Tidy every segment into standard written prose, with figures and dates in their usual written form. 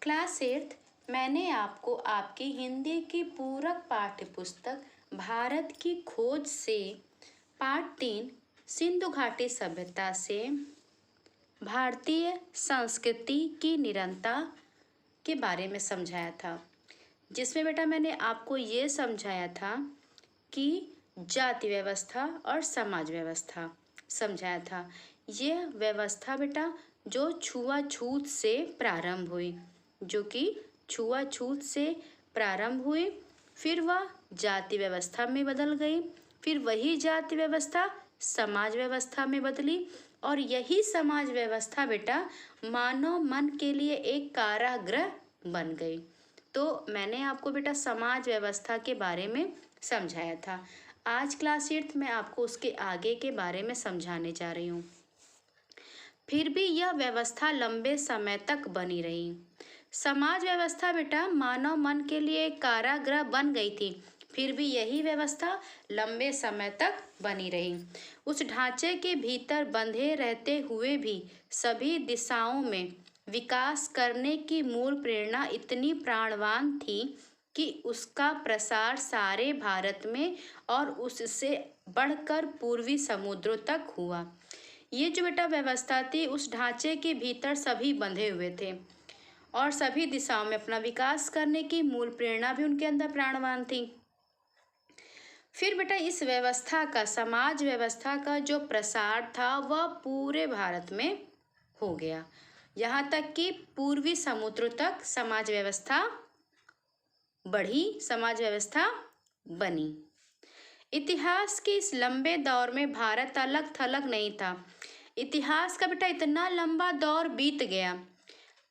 Class eighth मैंने आपको आपकी हिंदी की पूरक पाठ्य पुस्तक भारत की खोज से पाठ 3 सिंधु घाटी सभ्यता से भारतीय संस्कृति की निरंतरता के बारे में समझाया था, जिसमें बेटा मैंने आपको ये समझाया था कि जाति व्यवस्था और समाज व्यवस्था समझाया था। यह व्यवस्था बेटा जो छुआछूत से प्रारंभ हुई, जो कि छुआछूत से प्रारंभ हुई, फिर वह जाति व्यवस्था में बदल गई, फिर वही जाति व्यवस्था समाज व्यवस्था में बदली और यही समाज व्यवस्था बेटा मानव मन के लिए एक कारागृह बन गई। तो मैंने आपको बेटा समाज व्यवस्था के बारे में समझाया था। आज क्लास 8 में आपको उसके आगे के बारे में समझाने जा रही हूँ। फिर भी यह व्यवस्था लंबे समय तक बनी रही। समाज व्यवस्था बेटा मानव मन के लिए एक कारागृह बन गई थी, फिर भी यही व्यवस्था लंबे समय तक बनी रही। उस ढांचे के भीतर बंधे रहते हुए भी सभी दिशाओं में विकास करने की मूल प्रेरणा इतनी प्राणवान थी कि उसका प्रसार सारे भारत में और उससे बढ़कर पूर्वी समुद्रों तक हुआ। ये जो बेटा व्यवस्था थी, उस ढांचे के भीतर सभी बंधे हुए थे और सभी दिशाओं में अपना विकास करने की मूल प्रेरणा भी उनके अंदर प्राणवान थी। फिर बेटा इस व्यवस्था का, समाज व्यवस्था का जो प्रसार था वह पूरे भारत में हो गया, यहाँ तक कि पूर्वी समुद्र तक समाज व्यवस्था बढ़ी, समाज व्यवस्था बनी। इतिहास के इस लंबे दौर में भारत अलग थलग नहीं था। इतिहास का बेटा इतना लंबा दौर बीत गया,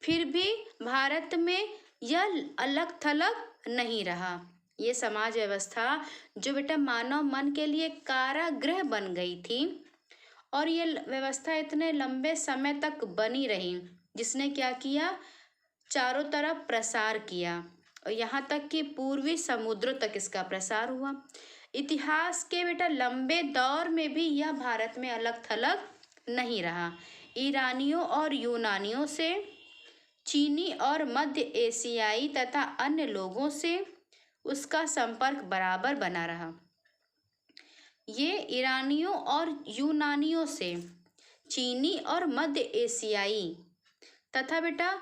फिर भी भारत में यह अलग थलग नहीं रहा। ये समाज व्यवस्था जो बेटा मानव मन के लिए कारागृह बन गई थी और ये व्यवस्था इतने लंबे समय तक बनी रही, जिसने क्या किया, चारों तरफ प्रसार किया और यहाँ तक कि पूर्वी समुद्रों तक इसका प्रसार हुआ। इतिहास के बेटा लंबे दौर में भी यह भारत में अलग थलग नहीं रहा। ईरानियों और यूनानियों से, चीनी और मध्य एशियाई तथा अन्य लोगों से उसका संपर्क बराबर बना रहा। ये ईरानियों और यूनानियों से, चीनी और मध्य एशियाई तथा बेटा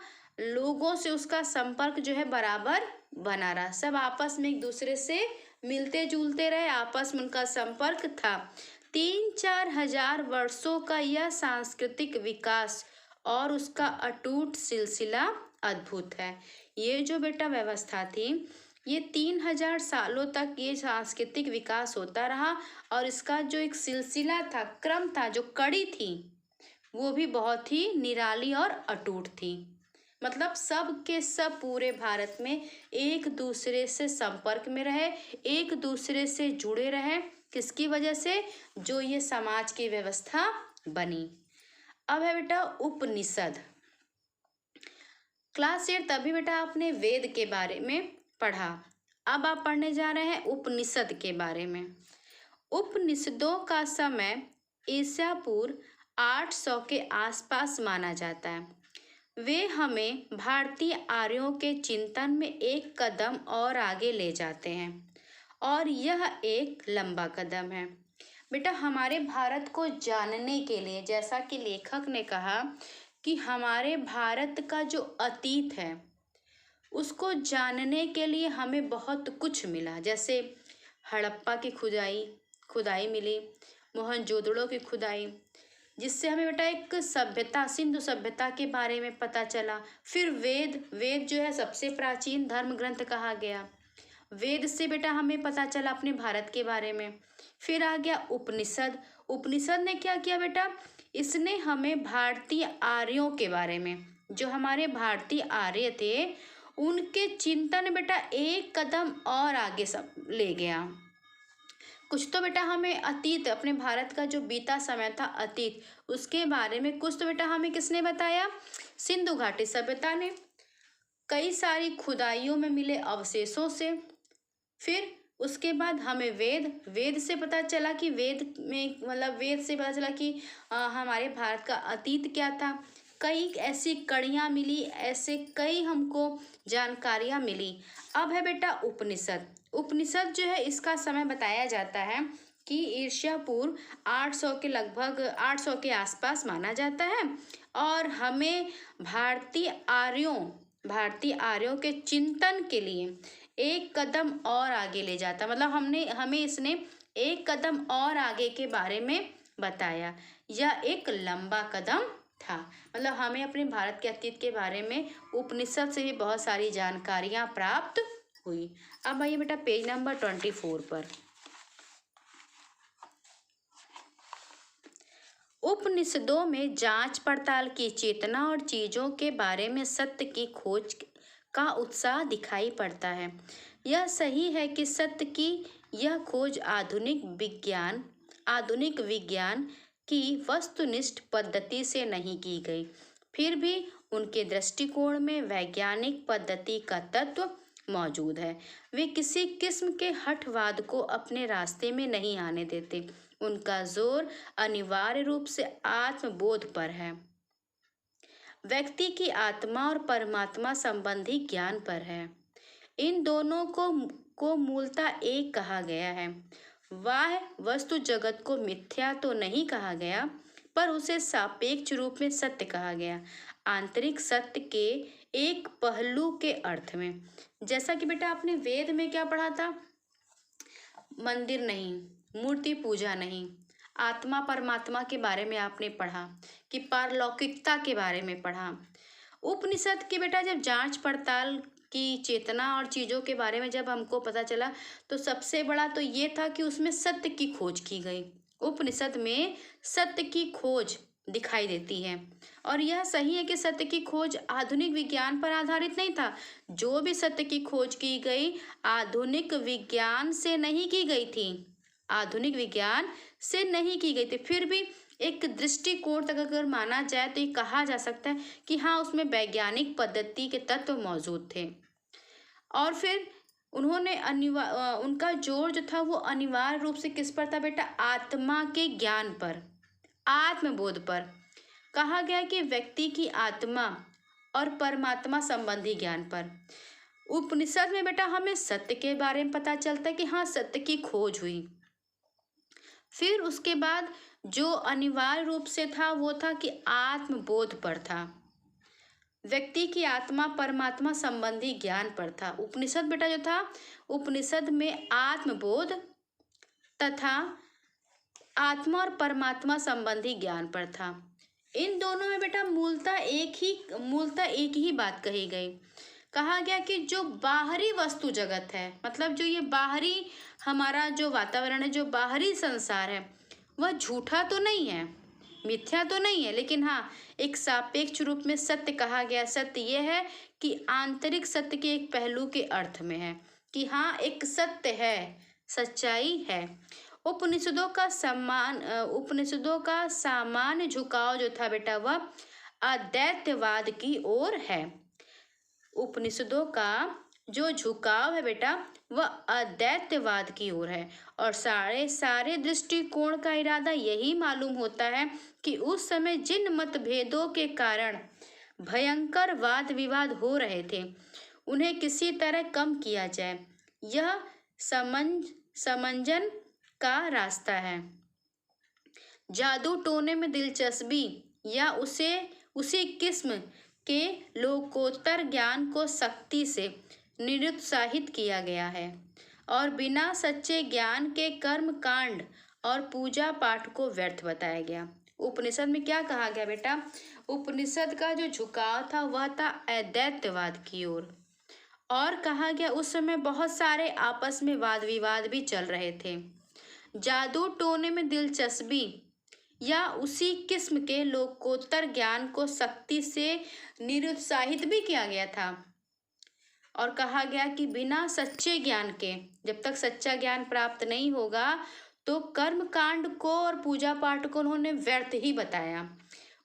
लोगों से उसका संपर्क जो है बराबर बना रहा। सब आपस में एक दूसरे से मिलते जुलते रहे, आपस में उनका संपर्क था। 3-4 हजार वर्षों का यह सांस्कृतिक विकास और उसका अटूट सिलसिला अद्भुत है। ये जो बेटा व्यवस्था थी, ये 3000 सालों तक ये सांस्कृतिक विकास होता रहा और इसका जो एक सिलसिला था, क्रम था, जो कड़ी थी, वो भी बहुत ही निराली और अटूट थी। मतलब सब के सब पूरे भारत में एक दूसरे से संपर्क में रहे, एक दूसरे से जुड़े रहे। किसकी वजह से? जो ये समाज की व्यवस्था बनी। अब है बेटा उपनिषद। क्लास 8 तभी बेटा आपने वेद के बारे में पढ़ा, अब आप पढ़ने जा रहे हैं उपनिषद के बारे में। उपनिषदों का समय ईसा पूर्व 800 के आसपास माना जाता है। वे हमें भारतीय आर्यों के चिंतन में एक कदम और आगे ले जाते हैं और यह एक लंबा कदम है। बेटा हमारे भारत को जानने के लिए, जैसा कि लेखक ने कहा कि हमारे भारत का जो अतीत है उसको जानने के लिए हमें बहुत कुछ मिला। जैसे हड़प्पा की खुदाई मिली, मोहनजोदड़ो की खुदाई, जिससे हमें बेटा एक सभ्यता, सिंधु सभ्यता के बारे में पता चला। फिर वेद जो है सबसे प्राचीन धर्म ग्रंथ कहा गया, वेद से बेटा हमें पता चला अपने भारत के बारे में। फिर आ गया उपनिषद। उपनिषद ने क्या किया बेटा, इसने हमें भारतीय आर्यों के बारे में, जो हमारे भारतीय आर्य थे, उनके चिंतन बेटा एक कदम और आगे सब ले गया। कुछ तो बेटा हमें अतीत, अपने भारत का जो बीता समय था अतीत, उसके बारे में कुछ तो बेटा हमें किसने बताया, सिंधु घाटी सभ्यता ने, कई सारी खुदाइयों में मिले अवशेषों से। फिर उसके बाद हमें वेद से पता चला कि वेद में, मतलब वेद से पता चला कि हमारे भारत का अतीत क्या था। कई ऐसी कड़ियाँ मिली, ऐसे कई हमको जानकारियाँ मिली। अब है बेटा उपनिषद। उपनिषद जो है इसका समय बताया जाता है कि ईसा पूर्व 800 के लगभग 800 के आसपास माना जाता है, और हमें भारतीय आर्यों के चिंतन के लिए एक कदम और आगे ले जाता, मतलब हमें इसने एक कदम और आगे के बारे में बताया। यह एक लंबा कदम था, मतलब हमें अपने भारत के अतीत के बारे में उपनिषद से भी बहुत सारी जानकारियां प्राप्त हुई। अब आइए बेटा पेज नंबर 24 पर। उपनिषदों में जांच पड़ताल की चेतना और चीजों के बारे में सत्य की खोज का उत्साह दिखाई पड़ता है। यह सही है कि सत्य की यह खोज आधुनिक विज्ञान की वस्तुनिष्ठ पद्धति से नहीं की गई, फिर भी उनके दृष्टिकोण में वैज्ञानिक पद्धति का तत्व मौजूद है। वे किसी किस्म के हठवाद को अपने रास्ते में नहीं आने देते। उनका जोर अनिवार्य रूप से आत्मबोध पर है, व्यक्ति की आत्मा और परमात्मा संबंधी ज्ञान पर है। इन दोनों को मूलतः एक कहा गया है। वह वस्तु जगत को मिथ्या तो नहीं कहा गया, पर उसे सापेक्ष रूप में सत्य कहा गया, आंतरिक सत्य के एक पहलू के अर्थ में। जैसा कि बेटा आपने वेद में क्या पढ़ा था, मंदिर नहीं, मूर्ति पूजा नहीं, आत्मा परमात्मा के बारे में आपने पढ़ा, कि पारलौकिकता के बारे में पढ़ा। उपनिषद की बेटा जब जांच पड़ताल की चेतना और चीजों के बारे में जब हमको पता चला, तो सबसे बड़ा तो ये था कि उसमें सत्य की खोज की गई। उपनिषद में सत्य की खोज दिखाई देती है, और यह सही है कि सत्य की खोज आधुनिक विज्ञान पर आधारित नहीं था। जो भी सत्य की खोज की गई आधुनिक विज्ञान से नहीं की गई थी, आधुनिक विज्ञान से नहीं की गई थी, फिर भी एक दृष्टिकोण तक अगर माना जाए तो ये कहा जा सकता है कि हाँ, उसमें वैज्ञानिक पद्धति के तत्व मौजूद थे। और फिर उन्होंने उनका जोर जो था वो अनिवार्य रूप से किस पर था बेटा, आत्मा के ज्ञान पर, आत्मबोध पर। कहा गया कि व्यक्ति की आत्मा और परमात्मा संबंधी ज्ञान पर। उपनिषद में बेटा हमें सत्य के बारे में पता चलता है कि हाँ, सत्य की खोज हुई। फिर उसके बाद जो अनिवार्य रूप से था वो था कि आत्मबोध पर था, व्यक्ति की आत्मा परमात्मा संबंधी ज्ञान पर था। उपनिषद बेटा जो था, उपनिषद में आत्मबोध तथा आत्मा और परमात्मा संबंधी ज्ञान पर था। इन दोनों में बेटा मूलतः एक ही बात कही गई। कहा गया कि जो बाहरी वस्तु जगत है, मतलब जो ये बाहरी हमारा जो वातावरण है, जो बाहरी संसार है, वह झूठा तो नहीं है, मिथ्या तो नहीं है, लेकिन हाँ, एक सापेक्ष रूप में सत्य कहा गया। सत्य यह है कि आंतरिक सत्य के एक पहलू के अर्थ में है, कि हाँ, एक सत्य है, सच्चाई है। उपनिषदों का सामान्य झुकाव जो था बेटा, वह अद्वैतवाद की ओर है। उपनिषदों का जो झुकाव है बेटा, वह अद्वैतवाद की ओर है, और सारे दृष्टिकोण का इरादा यही मालूम होता है कि उस समय जिन मतभेदों के कारण भयंकर वाद विवाद हो रहे थे, उन्हें किसी तरह कम किया जाए। यह समंजन का रास्ता है। जादू टोने में दिलचस्पी या उसी किस्म के लोकोत्तर ज्ञान को सख्ती से निरुत्साहित किया गया है, और बिना सच्चे ज्ञान के कर्म कांड और पूजा पाठ को व्यर्थ बताया गया। उपनिषद में क्या कहा गया बेटा, उपनिषद का जो झुकाव था वह था अद्वैतवाद की ओर, और कहा गया उस समय बहुत सारे आपस में वाद विवाद भी चल रहे थे। जादू टोने में दिलचस्पी या उसी किस्म के लोकोत्तर ज्ञान को सख्ती से निरुत्साहित भी किया गया था, और कहा गया कि बिना सच्चे ज्ञान के, जब तक सच्चा ज्ञान प्राप्त नहीं होगा, तो कर्म कांड को और पूजा पाठ को उन्होंने व्यर्थ ही बताया।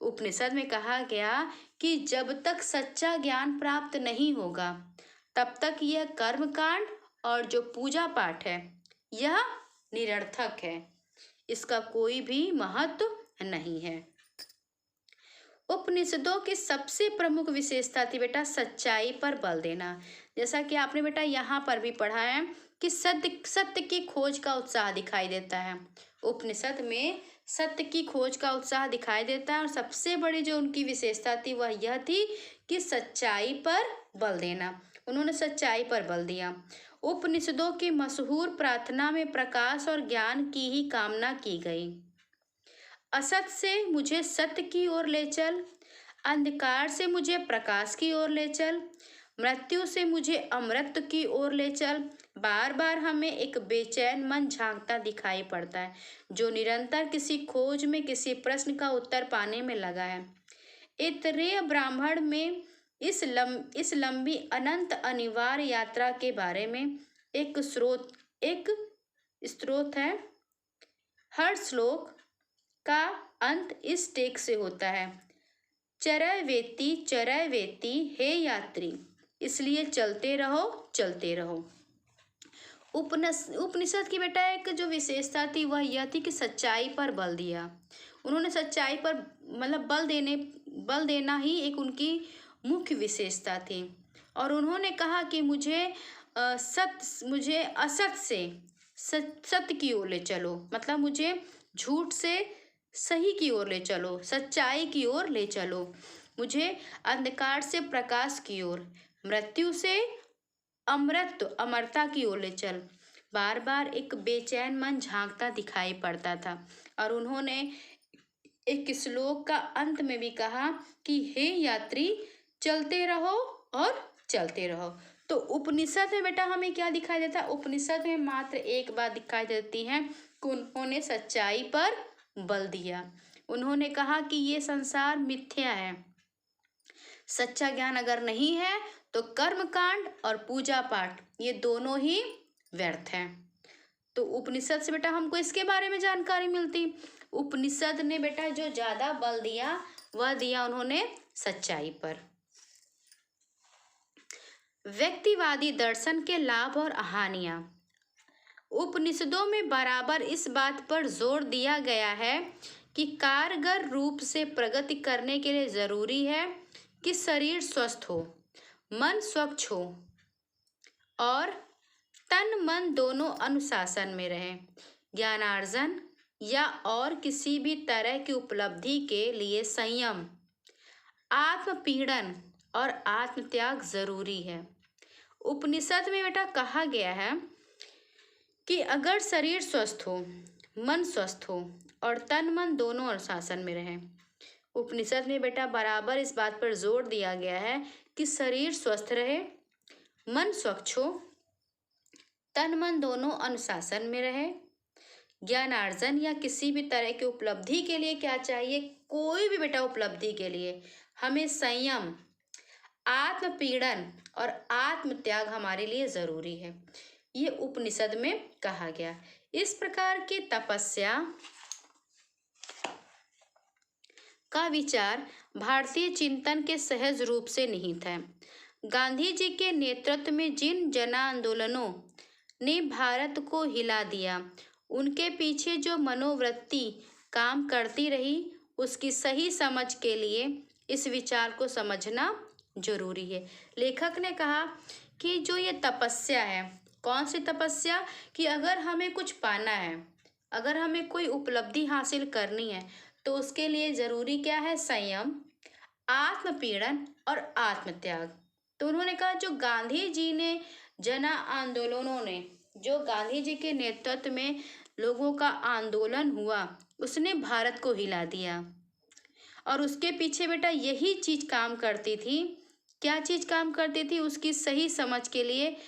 उपनिषद में कहा गया कि जब तक सच्चा ज्ञान प्राप्त नहीं होगा, तब तक यह कर्म कांड और जो पूजा पाठ है, यह निरर्थक है, इसका कोई भी महत्व नहीं है। उपनिषदों की सबसे प्रमुख विशेषता थी बेटा सच्चाई पर बल देना। जैसा कि आपने बेटा यहाँ पर भी पढ़ा है कि सत्य सत्य की खोज का उत्साह दिखाई देता है। उपनिषद में सत्य की खोज का उत्साह दिखाई देता है और सबसे बड़ी जो उनकी विशेषता थी वह यह थी कि सच्चाई पर बल देना। उन्होंने सच्चाई पर बल दिया। उपनिषदों की मशहूर प्रार्थना में प्रकाश और ज्ञान की ही कामना की गई। असत से मुझे सत्य की ओर ले चल, अंधकार से मुझे प्रकाश की ओर ले चल, मृत्यु से मुझे अमृत की ओर ले चल। बार बार हमें एक बेचैन मन झांकता दिखाई पड़ता है जो निरंतर किसी खोज में किसी प्रश्न का उत्तर पाने में लगा है। इतरेय ब्राह्मण में इस लंबी अनंत अनिवार्य यात्रा के बारे में एक स्रोत है। हर श्लोक का अंत इस टेक से होता है, चरय वेति हे यात्री, इसलिए चलते रहो। उपनिषद की बेटा एक जो विशेषता थी वह यह थी कि सच्चाई पर बल दिया। उन्होंने सच्चाई पर मतलब बल देना ही एक उनकी मुख्य विशेषता थी। और उन्होंने कहा कि मुझे असत से सत्य की ओर ले चलो, मतलब मुझे झूठ से सही की ओर ले चलो, सच्चाई की ओर ले चलो, मुझे अंधकार से प्रकाश की ओर, मृत्यु से अमरता की ओर ले चल। बार बार एक बेचैन मन झांकता दिखाई पड़ता था। और उन्होंने एक श्लोक का अंत में भी कहा कि हे यात्री, चलते रहो और चलते रहो। तो उपनिषद में बेटा हमें क्या दिखाई देता है? उपनिषद में मात्र एक बात दिखाई देती है कि उन्होंने सच्चाई पर बल दिया। उन्होंने कहा कि ये संसार मिथ्या है, सच्चा ज्ञान अगर नहीं है तो कर्मकांड और पूजा पाठ ये दोनों ही व्यर्थ हैं। तो उपनिषद से बेटा हमको इसके बारे में जानकारी मिलती। उपनिषद ने बेटा जो ज्यादा बल दिया वह दिया उन्होंने सच्चाई पर। व्यक्तिवादी दर्शन के लाभ और हानियां। उपनिषदों में बराबर इस बात पर जोर दिया गया है कि कारगर रूप से प्रगति करने के लिए जरूरी है कि शरीर स्वस्थ हो, मन स्वच्छ हो और तन मन दोनों अनुशासन में रहे। ज्ञानार्जन या और किसी भी तरह की उपलब्धि के लिए संयम, आत्मपीड़न और आत्मत्याग जरूरी है। उपनिषद में बेटा कहा गया है कि अगर शरीर स्वस्थ हो, मन स्वस्थ हो और तन मन दोनों अनुशासन में रहे। उपनिषद में बेटा बराबर इस बात पर जोर दिया गया है कि शरीर स्वस्थ रहे, मन स्वच्छ हो, तन मन दोनों अनुशासन में रहे। ज्ञानार्जन या किसी भी तरह की उपलब्धि के लिए क्या चाहिए? कोई भी बेटा उपलब्धि के लिए हमें संयम, आत्मपीड़न और आत्मत्याग हमारे लिए जरूरी है। ये उपनिषद में कहा गया। इस प्रकार की तपस्या का विचार भारतीय चिंतन के सहज रूप से निहित है। गांधी जी के नेतृत्व में जिन जन आंदोलनों ने भारत को हिला दिया, उनके पीछे जो मनोवृत्ति काम करती रही, उसकी सही समझ के लिए इस विचार को समझना जरूरी है। लेखक ने कहा कि जो ये तपस्या है, कौन सी तपस्या? कि अगर हमें कुछ पाना है, अगर हमें कोई उपलब्धि हासिल करनी है तो उसके लिए जरूरी क्या है? संयम, आत्मपीड़न और आत्मत्याग। तो उन्होंने कहा जो गांधी जी ने जन आंदोलनों ने, जो गांधी जी के नेतृत्व में लोगों का आंदोलन हुआ, उसने भारत को हिला दिया। और उसके पीछे बेटा यही चीज काम करती थी। क्या चीज काम करती थी? उसकी सही समझ के लिए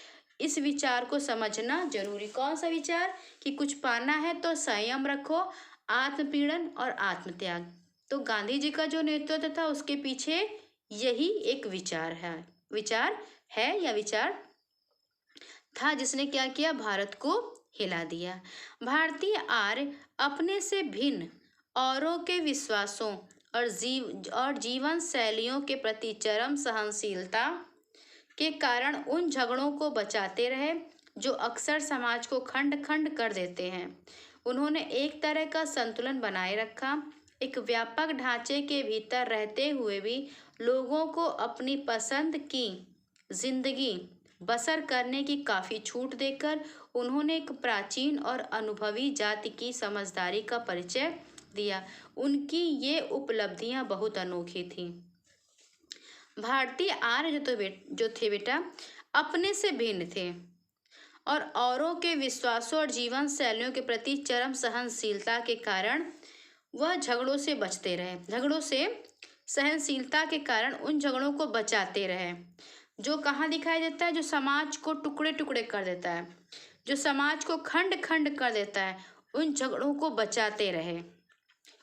इस विचार को समझना जरूरी। कौन सा विचार? कि कुछ पाना है तो संयम रखो, आत्मपीड़न और आत्मत्याग। तो गांधी जी का जो नेतृत्व था उसके पीछे यही एक विचार है या विचार था जिसने क्या किया? भारत को हिला दिया। भारतीय आर्य अपने से भिन्न औरों के विश्वासों और जीवन शैलियों के प्रति चरम सहनशीलता के कारण उन झगड़ों को बचाते रहे जो अक्सर समाज को खंड खंड कर देते हैं। उन्होंने एक तरह का संतुलन बनाए रखा। एक व्यापक ढांचे के भीतर रहते हुए भी लोगों को अपनी पसंद की जिंदगी बसर करने की काफी छूट देकर उन्होंने एक प्राचीन और अनुभवी जाति की समझदारी का परिचय दिया। उनकी ये उपलब्धियां बहुत अनोखी थीं। भारतीय आर्य जो थे बेटा, अपने से भिन्न थे और औरों के विश्वासों और जीवन शैलियों के प्रति चरम सहनशीलता के कारण वह झगड़ों से बचते रहे। झगड़ों से सहनशीलता के कारण उन झगड़ों को बचाते रहे जो कहाँ दिखाई देता है, जो समाज को टुकड़े टुकड़े कर देता है, जो समाज को खंड खंड कर देता है, उन झगड़ों को बचाते रहे।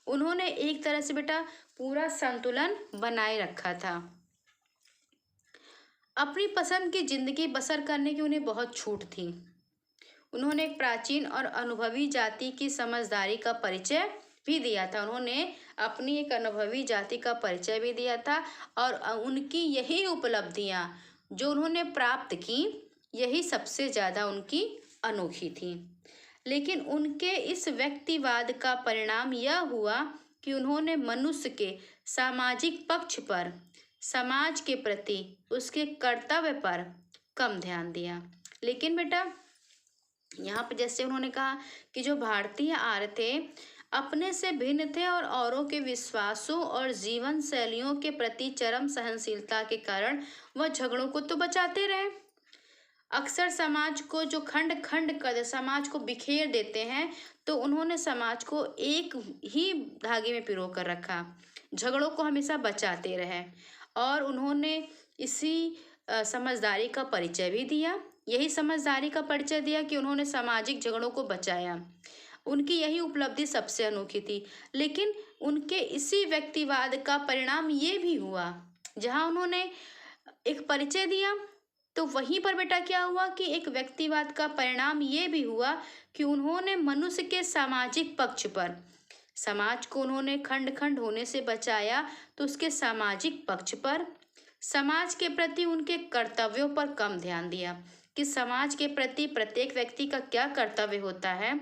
उन्होंने एक तरह से बेटा पूरा संतुलन बनाए रखा था। अपनी पसंद की जिंदगी बसर करने की उन्हें बहुत छूट थी। उन्होंने एक प्राचीन और अनुभवी जाति की समझदारी का परिचय भी दिया था। उन्होंने अपनी एक अनुभवी जाति का परिचय भी दिया था और उनकी यही उपलब्धियां जो उन्होंने प्राप्त की, यही सबसे ज़्यादा उनकी अनोखी थी। लेकिन उनके इस व्यक्तिवाद का परिणाम यह हुआ कि उन्होंने मनुष्य के सामाजिक पक्ष पर, समाज के प्रति उसके कर्तव्य पर कम ध्यान दिया। लेकिन बेटा यहाँ पे जैसे उन्होंने कहा कि जो भारतीय आर्य थे अपने से भिन्न थे और औरों के विश्वासों और जीवन शैलियों के प्रति चरम सहनशीलता के कारण वह झगड़ों को तो बचाते रहे। अक्सर समाज को जो खंड खंड कर दे, समाज को बिखेर देते हैं, तो उन्होंने समाज को एक ही धागे में पिरो कर रखा, झगड़ों को हमेशा बचाते रहे और उन्होंने इसी समझदारी का परिचय भी दिया। यही समझदारी का परिचय दिया कि उन्होंने सामाजिक झगड़ों को बचाया। उनकी यही उपलब्धि सबसे अनोखी थी। लेकिन उनके इसी व्यक्तिवाद का परिणाम ये भी हुआ, जहाँ उन्होंने एक परिचय दिया तो वहीं पर बेटा क्या हुआ कि एक व्यक्तिवाद का परिणाम ये भी हुआ कि उन्होंने मनुष्य के सामाजिक पक्ष पर, समाज को उन्होंने खंड खंड होने से बचाया, तो उसके सामाजिक पक्ष पर, समाज के प्रति उनके कर्तव्यों पर कम ध्यान दिया कि समाज के प्रति प्रत्येक व्यक्ति का क्या कर्तव्य होता है,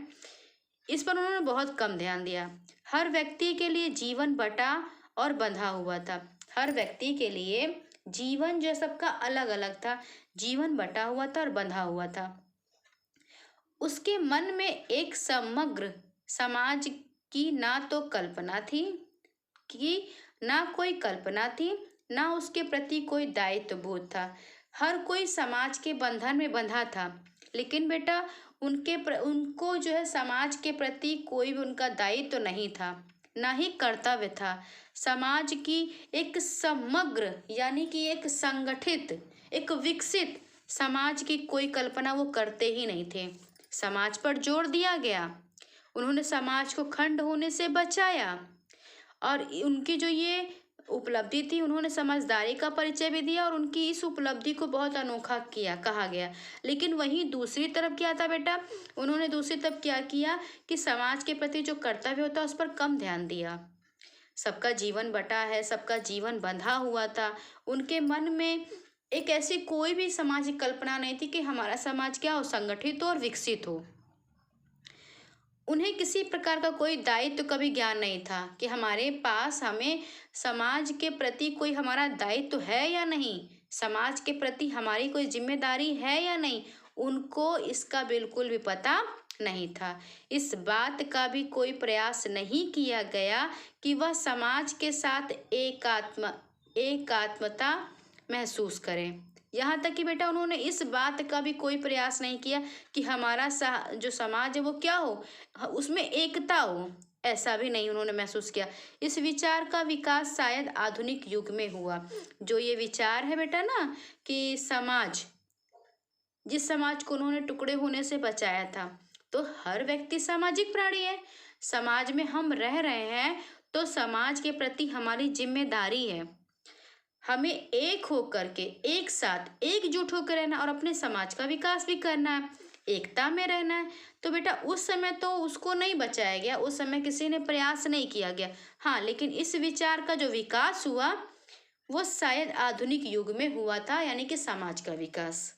इस पर उन्होंने बहुत कम ध्यान दिया। हर व्यक्ति के लिए जीवन बटा और बंधा हुआ था। हर व्यक्ति के लिए जीवन जो सबका अलग अलग था, जीवन बटा हुआ था और बंधा हुआ था। उसके मन में एक समग्र समाज की ना तो कल्पना थी, कि ना कोई कल्पना थी, ना उसके प्रति कोई दायित्व बोध था। हर कोई समाज के बंधन में बंधा था, लेकिन बेटा उनको जो है समाज के प्रति कोई भी उनका दायित्व तो नहीं था, ना ही कर्तव्य था। समाज की एक समग्र यानी कि एक संगठित, एक विकसित समाज की कोई कल्पना वो करते ही नहीं थे। समाज पर जोर दिया गया, उन्होंने समाज को खंड होने से बचाया और उनकी जो ये उपलब्धि थी, उन्होंने समझदारी का परिचय भी दिया और उनकी इस उपलब्धि को बहुत अनोखा किया कहा गया। लेकिन वहीं दूसरी तरफ क्या था बेटा, उन्होंने दूसरी तरफ क्या किया कि समाज के प्रति जो कर्तव्य होता है उस पर कम ध्यान दिया। सबका जीवन बटा है, सबका जीवन बंधा हुआ था। उनके मन में एक ऐसी कोई भी सामाजिक कल्पना नहीं थी कि हमारा समाज क्या हो, संगठित हो और विकसित हो। उन्हें किसी प्रकार का कोई दायित्व का भी ज्ञान नहीं था कि हमारे पास, हमें समाज के प्रति कोई हमारा दायित्व है या नहीं, समाज के प्रति हमारी कोई जिम्मेदारी है या नहीं, उनको इसका बिल्कुल भी पता नहीं था। इस बात का भी कोई प्रयास नहीं किया गया कि वह समाज के साथ एकात्मता महसूस करें। यहाँ तक कि बेटा उन्होंने इस बात का भी कोई प्रयास नहीं किया कि हमारा जो समाज है वो क्या हो, उसमें एकता हो, ऐसा भी नहीं उन्होंने महसूस किया। इस विचार का विकास शायद आधुनिक युग में हुआ। जो ये विचार है बेटा ना कि समाज, जिस समाज को उन्होंने टुकड़े होने से बचाया था, तो हर व्यक्ति सामाजिक प्राणी है, समाज में हम रह रहे हैं तो समाज के प्रति हमारी जिम्मेदारी है, हमें एक होकर के, एक साथ एकजुट होकर रहना और अपने समाज का विकास भी करना है, एकता में रहना है। तो बेटा उस समय तो उसको नहीं बचाया गया, उस समय किसी ने प्रयास नहीं किया गया। हाँ, लेकिन इस विचार का जो विकास हुआ वो शायद आधुनिक युग में हुआ था, यानी कि समाज का विकास।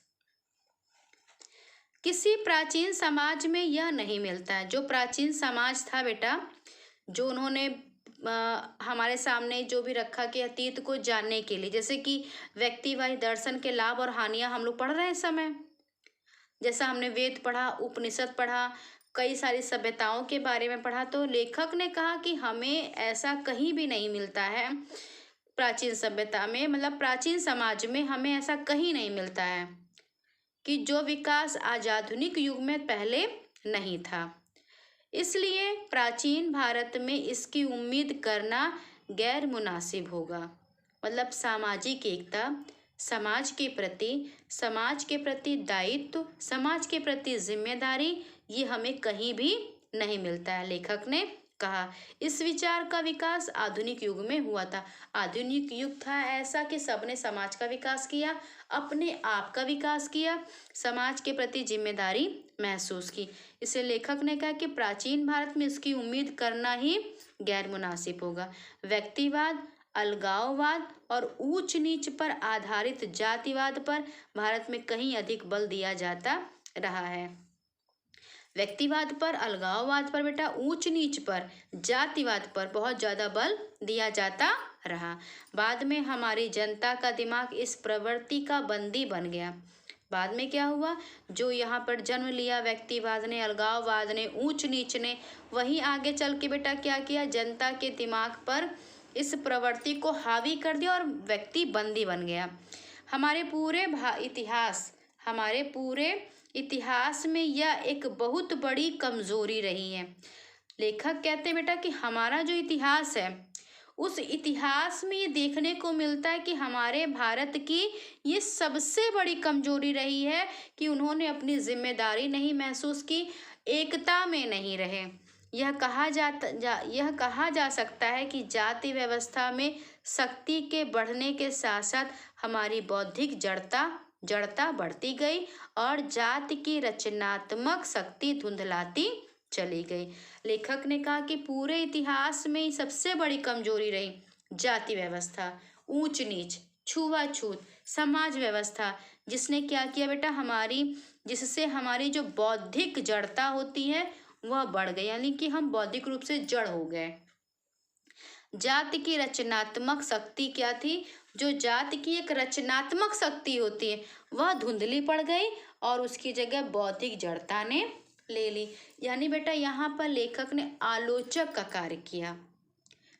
किसी प्राचीन समाज में यह नहीं मिलता है। जो प्राचीन समाज था बेटा, जो उन्होंने हमारे सामने जो भी रखा कि अतीत को जानने के लिए, जैसे कि व्यक्तिवादी दर्शन के लाभ और हानियां हम लोग पढ़ रहे हैं इस समय। जैसा हमने वेद पढ़ा, उपनिषद पढ़ा, कई सारी सभ्यताओं के बारे में पढ़ा, तो लेखक ने कहा कि हमें ऐसा कहीं भी नहीं मिलता है प्राचीन सभ्यता में, मतलब प्राचीन समाज में हमें ऐसा कहीं नहीं मिलता है कि जो विकास आज आधुनिक युग में पहले नहीं था। इसलिए प्राचीन भारत में इसकी उम्मीद करना गैर मुनासिब होगा। मतलब सामाजिक एकता, समाज के प्रति दायित्व, समाज के प्रति जिम्मेदारी, ये हमें कहीं भी नहीं मिलता है, लेखक ने कहा। इस विचार का विकास आधुनिक युग में हुआ था। आधुनिक युग था ऐसा कि सबने समाज का विकास किया, अपने आप का विकास किया, समाज के प्रति जिम्मेदारी महसूस की। इसे लेखक ने कहा कि प्राचीन भारत में इसकी उम्मीद करना ही गैर मुनासिब होगा। व्यक्तिवाद, अलगाववाद और ऊंच नीच पर आधारित जातिवाद पर भारत में कहीं अधिक बल दिया जाता रहा है। व्यक्तिवाद पर, अलगाववाद पर बेटा, ऊंच नीच पर, जातिवाद पर बहुत ज्यादा बल दिया जाता रहा। बाद में हमारी जनता का दिमाग इस प्रवृत्ति का बंदी बन गया। बाद में क्या हुआ, जो यहाँ पर जन्म लिया व्यक्तिवाद ने, अलगाववाद ने, ऊंच नीच ने, वही आगे चल के बेटा क्या किया, जनता के दिमाग पर इस प्रवृत्ति को हावी कर दिया और व्यक्ति बंदी बन गया। हमारे पूरे इतिहास में यह एक बहुत बड़ी कमजोरी रही है। लेखक कहते हैं बेटा कि हमारा जो इतिहास है, उस इतिहास में ये देखने को मिलता है कि हमारे भारत की ये सबसे बड़ी कमजोरी रही है कि उन्होंने अपनी जिम्मेदारी नहीं महसूस की, एकता में नहीं रहे। यह कहा जा सकता है कि जाति व्यवस्था में शक्ति के बढ़ने के साथ साथ हमारी बौद्धिक जड़ता बढ़ती गई और जाति की रचनात्मक शक्ति धुंधलाती चली गई। लेखक ने कहा कि पूरे इतिहास में सबसे बड़ी कमजोरी रही जाति व्यवस्था, ऊंच नीच, छुआछूत, समाज व्यवस्था, जिसने क्या किया बेटा, जिससे हमारी जो बौद्धिक जड़ता होती है वह बढ़ गई, यानी कि हम बौद्धिक रूप से जड़ हो गए। जाति की रचनात्मक शक्ति क्या थी, जो जाति की एक रचनात्मक शक्ति होती है वह धुंधली पड़ गई और उसकी जगह बौद्धिक जड़ता ने ले ली। यानी बेटा यहाँ पर लेखक ने आलोचक का कार्य किया।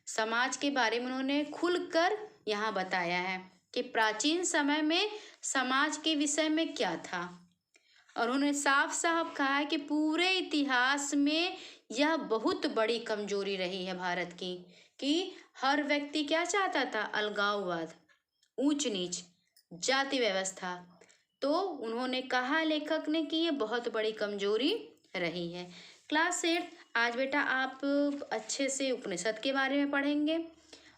समाज के बारे में उन्होंने खुलकर यहाँ बताया है कि प्राचीन समय में समाज के विषय में क्या था, और उन्होंने साफ साफ कहा है कि पूरे इतिहास में यह बहुत बड़ी कमजोरी रही है भारत की, कि हर व्यक्ति क्या चाहता था, अलगाववाद, ऊंच नीच, जाति व्यवस्था। तो उन्होंने कहा लेखक ने कि ये बहुत बड़ी कमजोरी रही है। क्लास 8 आज बेटा आप अच्छे से उपनिषद के बारे में पढ़ेंगे,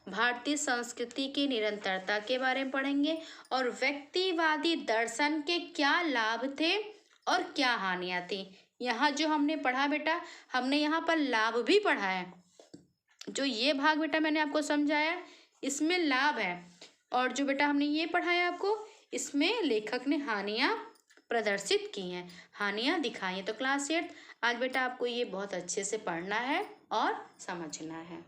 भारतीय संस्कृति की निरंतरता के बारे में पढ़ेंगे और व्यक्तिवादी दर्शन के क्या लाभ थे और क्या हानियां थी। यहाँ जो हमने पढ़ा बेटा, हमने यहाँ पर लाभ भी पढ़ा है। जो ये भाग बेटा मैंने आपको समझाया इसमें लाभ है, और जो बेटा हमने ये पढ़ाया आपको, इसमें लेखक ने हानियां प्रदर्शित की हैं, हानियां दिखाई हैं। तो क्लास 8 आज बेटा आपको ये बहुत अच्छे से पढ़ना है और समझना है।